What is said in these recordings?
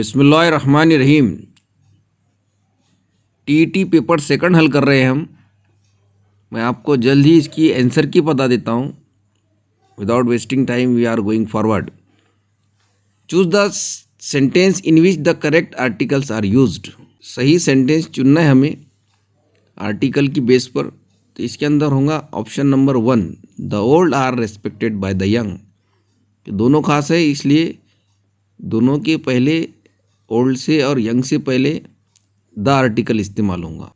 बिस्मिल्लाहिर्रहमानिर्रहीम। TET paper second हल कर रहे हैं हम। मैं आपको जल्द ही इसकी आंसर की बता देता हूँ। Without wasting time we are going forward. Choose the sentence in which the correct articles are used. सही सेंटेंस चुनना है हमें आर्टिकल की बेस पर। तो इसके अंदर होगा option number 1, the old are respected by the young. दोनों खास है, इसलिए दोनों के पहले ओल्ड से और यंग से पहले द आर्टिकल इस्तेमाल होगा।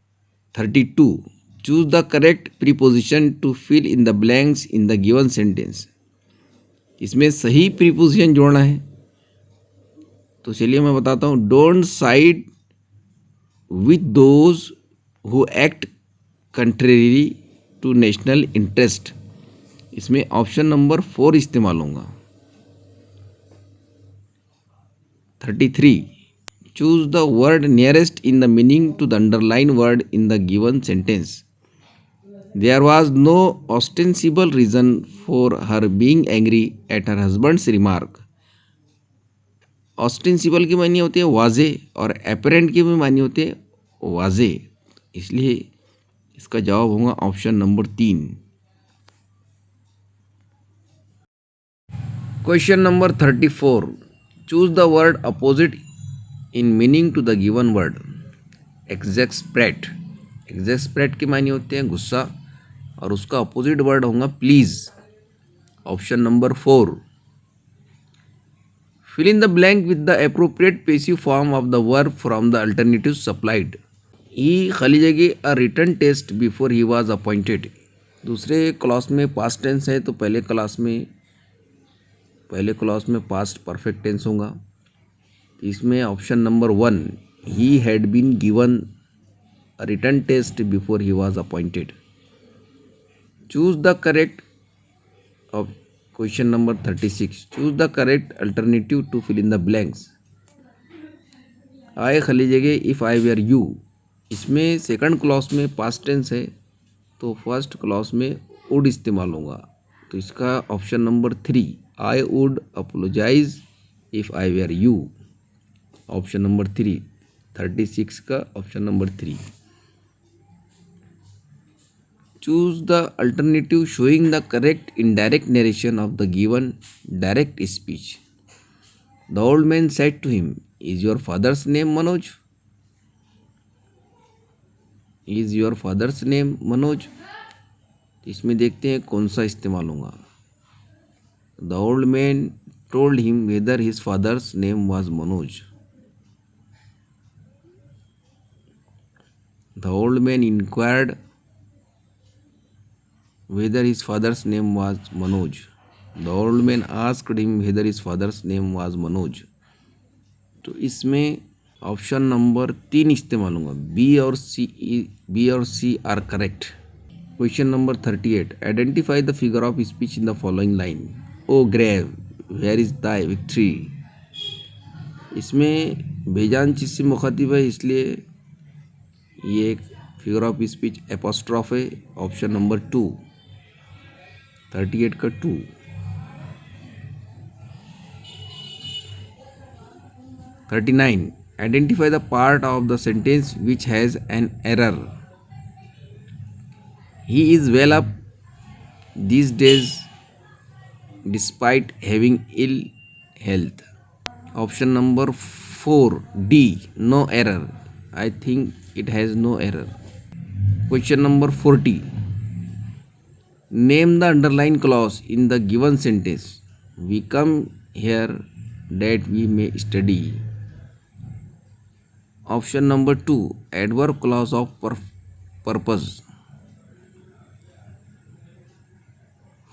32, choose the correct preposition to fill in the blanks in the given sentence. इसमें सही प्रीपोजिशन जोड़ना है। तो चलिए मैं बताता हूँ। Don't side with those who act contrary to national interest. इसमें ऑप्शन नंबर 4 इस्तेमाल होगा। 33, choose the word nearest in the meaning to the underlined word in the given sentence. There was no ostensible reason for her being angry at her husband's remark. Ostensible की मानी होती है वाजे और apparent की भी मानी होती है वाजे, इसलिए इसका जवाब होगा option number 3। Question number 34, choose the word opposite in meaning to the given word. Exasperate. Exasperate की मानी होते हैं गुस्सा और उसका अपोजिट वर्ड होगा please. Option number 4। Fill in the blank with the appropriate passive form of the verb from the alternative supplied. He खाली जगह a written test before he was appointed. दूसरे क्लॉज में पास्ट टेंस है तो पहले clause में past perfect tense होगा। इसमें option number 1, he had been given a written test before he was appointed. Choose the correct of question number 36. Choose the correct alternative to fill in the blanks. I खाली जगह if I were you। इसमें second clause में past tense है तो first clause में would इस्तेमाल होगा। तो इसका option number 3, I would apologize if I were you। Option number 3, 36 का option number 3। Choose the alternative showing the correct indirect narration of the given direct speech. The old man said to him, "Is your father's name Manoj?" Is your father's name Manoj? इसमें देखते हैं कौन सा इस्तेमाल होगा। The old man told him whether his father's name was Manoj. The old man inquired whether his father's name was Manoj. The old man asked him whether his father's name was Manoj. तो इसमें option number 3 इस्तेमाल होगा। B और C are correct. Question number 38, identify the figure of speech in the following line. O grave where is thy victory. इसमें बेजान चीज़ से मुखातिब है, इसलिए ये एक फिगर ऑफ स्पीच एपोस्ट्रॉफ है। ऑप्शन नंबर 2, 38 का 2। 39, identify the part of the sentence which has an error. He is well up these days despite having ill health. Option number 4, D, no error. I think it has no error. Question number 40, name the underlined clause in the given sentence. We come here that we may study. Option number 2, adverb clause of purpose.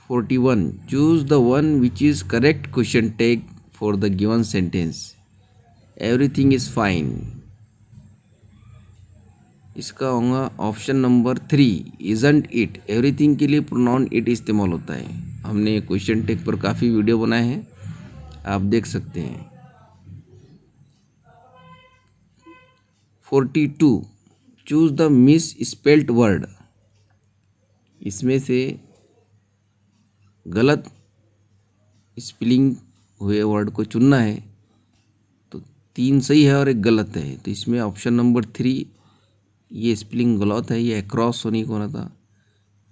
41, choose the one which is correct question tag for the given sentence. Everything is fine. इसका होगा option number 3, isn't it। Everything के लिए pronoun it इस्तेमाल होता है। हमने question tag पर काफ़ी वीडियो बनाए हैं, आप देख सकते हैं। 42, choose the miss spelt word. इसमें से गलत स्पेलिंग हुए वर्ड को चुनना है। तो 3 सही है और एक गलत है, तो इसमें ऑप्शन नंबर 3 ये स्पेलिंग गलत है, ये अक्रॉस होने को होना था।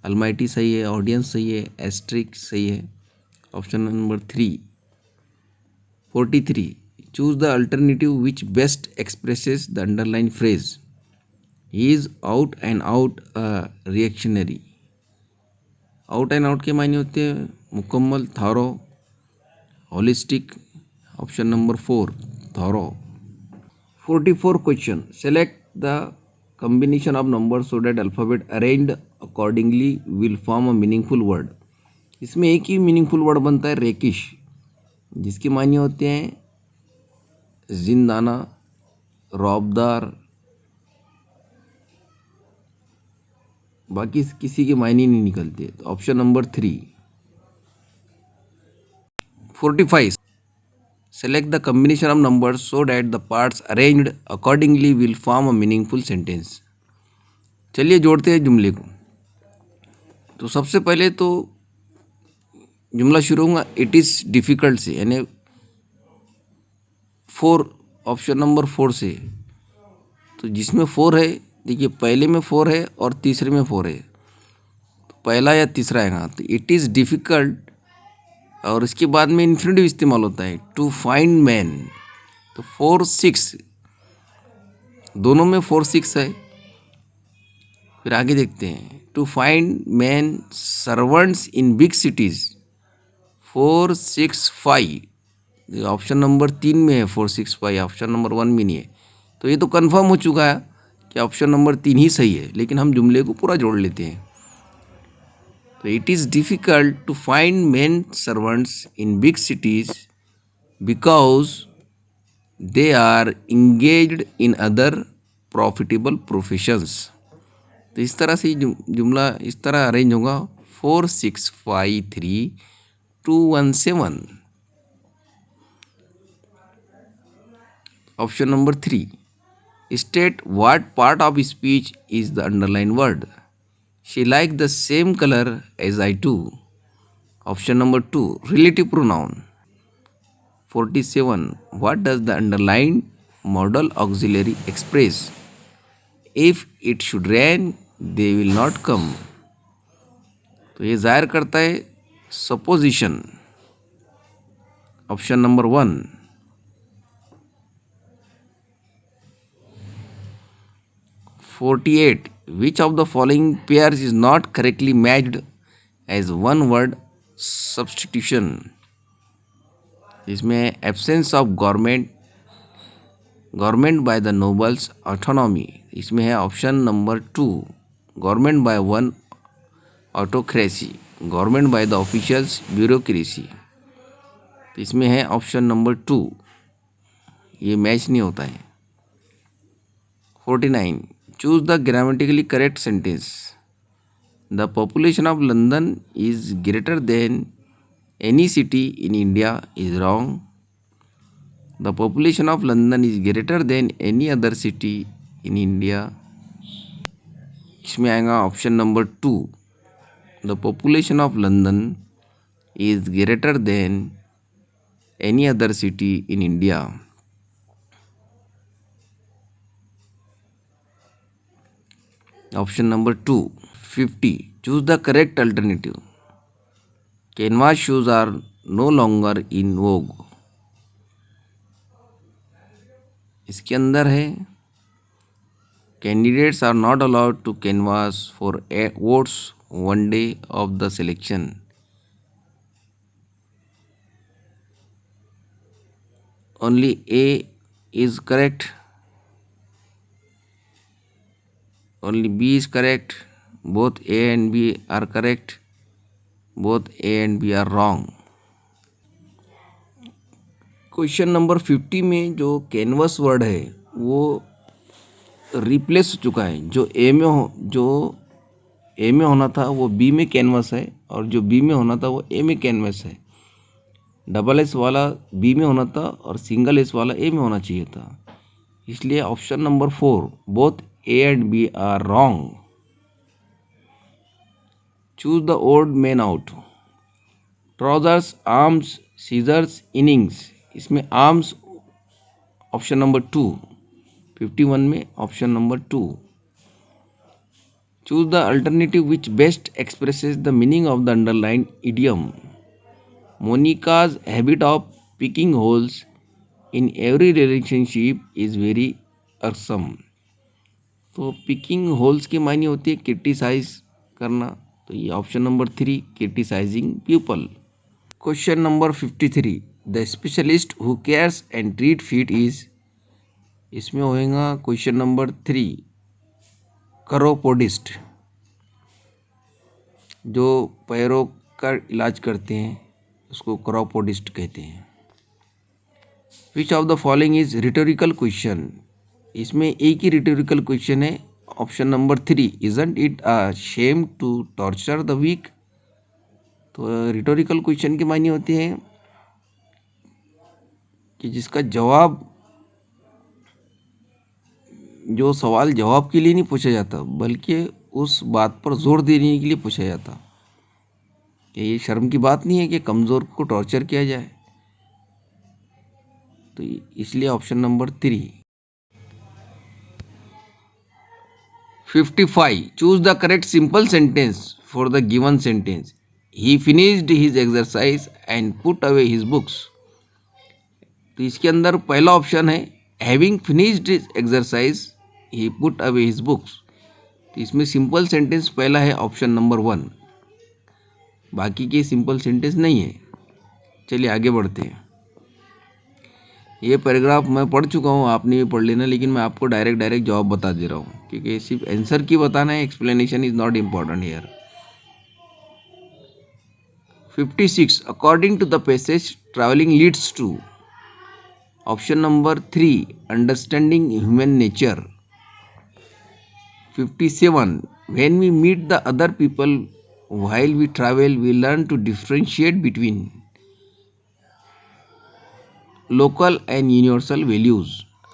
अलमाइटी सही है, ऑडियंस सही है, एस्ट्रिक सही है। Option number 3। 43 choose the alternative which best expresses the underline phrase he is out and out reactionary. Out and out के मायने होते हैं मुकम्मल, thorough, holistic. Option number 4 thorough. 44 question select the combination of numbers so that alphabet arranged accordingly will form a meaningful word। इसमें एक ही meaningful word बनता है रेकिश, जिसके मायने होते हैं जिंदाना, रौबदार, बाकी किसी के मायने नहीं निकलते। तो option number 3। 45 select the combination of numbers so that the parts arranged accordingly will form a meaningful sentence. चलिए जोड़ते हैं जुमले को। तो सबसे पहले तो जुमला शुरू होगा इट इज़ डिफ़िकल्ट से, यानी 4, ऑप्शन नंबर 4 से। तो जिसमें 4 है, देखिए पहले में 4 है और तीसरे में 4 है, तो पहला या तीसरा आएगा। तो इट इज़ डिफ़िकल्ट और इसके बाद में इन्फिनिटिव इस्तेमाल होता है टू फाइंड मैन। तो 4 6 दोनों में 4 6 है। फिर आगे देखते हैं to find man servants in big cities 4 6 5। Option number 3 में है 4 6 5, ऑप्शन नंबर 1 में नहीं है। तो ये तो कंफर्म हो चुका है कि ऑप्शन नंबर 3 ही सही है, लेकिन हम जुमले को पूरा जोड़ लेते हैं। तो it is difficult to find men servants in big cities because they are engaged in other profitable professions. तो इस तरह से जुमला इस तरह अरेंज होगा 4 6 5 3 2 1 7। Option number 3 state what part of speech is the underline word. She like the same colour as I too. Option number 2 relative pronoun. 47 what does the underline modal auxiliary express. If it should rain they will not come. तो ये जाहिर करता है supposition. Option number 1। 48 which of the following pairs is not correctly matched as one word substitution। इसमें absence of government by the nobles autonomy, इसमें है option number 2 government by one autocracy, government by the officials bureaucracy. तो इसमें है option number 2, ये match नहीं होता है। 49 choose the grammatically correct sentence. The population of London is greater than any city in India is wrong. The population of London is greater than any other city in India. इसमें आएगा option number 2 the population of London is greater than any other city in India. Option number 2। 50 choose the correct alternative. Canvas shoes are no longer in vogue. इसके अंदर है candidates are not allowed to canvass for votes one day of the selection. Only A is correct, only B is correct, both A and B are correct, both A and B are wrong। Question number 50 में जो canvas word है वो replace हो चुका है। जो ए में होना था वो बी में कैनवस है, और जो बी में होना था वो ए में कैनवस है। डबल एस वाला बी में होना था और सिंगल एस वाला ए में होना चाहिए था। इसलिए option number 4 both A and B are wrong। Choose the odd man out। Trousers, arms, scissors, innings। इसमें arms ऑप्शन नंबर 2, 51 में option number 2। Choose the alternative which best expresses the meaning of the underline idiom. Monica's habit of picking holes in every relationship is very irksome. तो picking holes की मायने होती है criticise करना, तो ये option number 3, criticising people. Question number 53, the specialist who cares and treat feet is, इसमें होएगा क्वेश्चन नंबर 3, करोपोडिस्ट। जो पैरों का इलाज करते हैं उसको करोपोडिस्ट कहते हैं। Which of the following is rhetorical question, इसमें एक ही रिटोरिकल क्वेश्चन है, option number 3, isn't it a shame to torture the weak. तो रिटोरिकल क्वेश्चन की मायने होती है कि जिसका जवाब, जो सवाल जवाब के लिए नहीं पूछा जाता बल्कि उस बात पर जोर देने के लिए पूछा जाता कि ये शर्म की बात नहीं है कि कमज़ोर को टॉर्चर किया जाए। तो इसलिए option number 3। 55, choose the correct simple sentence for the given sentence. He finished his exercise and put away his books. तो इसके अंदर पहला ऑप्शन है हैविंग फिनिश्ड हिज एक्सरसाइज ही पुट अवे हिज बुक्स। तो इसमें सिंपल सेंटेंस पहला है option number 1, बाकी के सिंपल सेंटेंस नहीं है। चलिए आगे बढ़ते हैं। ये पैराग्राफ मैं पढ़ चुका हूँ, आपने भी पढ़ लेना, लेकिन मैं आपको डायरेक्ट जवाब बता दे रहा हूँ क्योंकि सिर्फ आंसर की बताना है, explanation is not important here. 56, according to the passage travelling leads to, option number 3, understanding human nature. 57, when we meet the other people while we travel we learn to differentiate between local and universal values.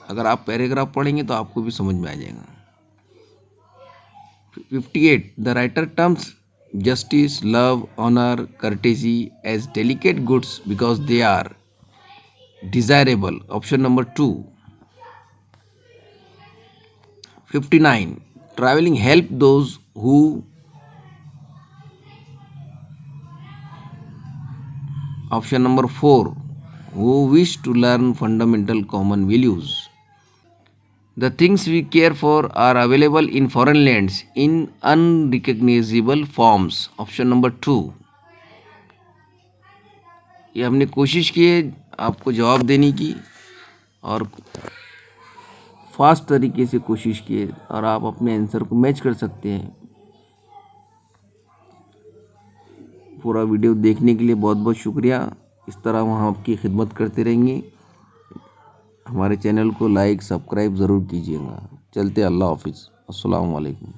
अगर आप paragraph पढ़ेंगे तो आपको भी समझ में आ जाएगा। 58, the writer terms justice, love, honour, courtesy as delicate goods because they are desirable, option number 2। 59, travelling help those who, option number 4, who wish to learn fundamental common values. The things we care for are available in foreign lands in unrecognizable forms, option number 2। ये हमने कोशिश की है आपको जवाब देने की और फास्ट तरीके से कोशिश की है और आप अपने आंसर को मैच कर सकते हैं। पूरा वीडियो देखने के लिए बहुत बहुत शुक्रिया। इस तरह हम आपकी खिदमत करते रहेंगे। हमारे चैनल को लाइक सब्सक्राइब ज़रूर कीजिएगा। चलते अल्लाह हाफिज़, अस्सलाम वालेकुम।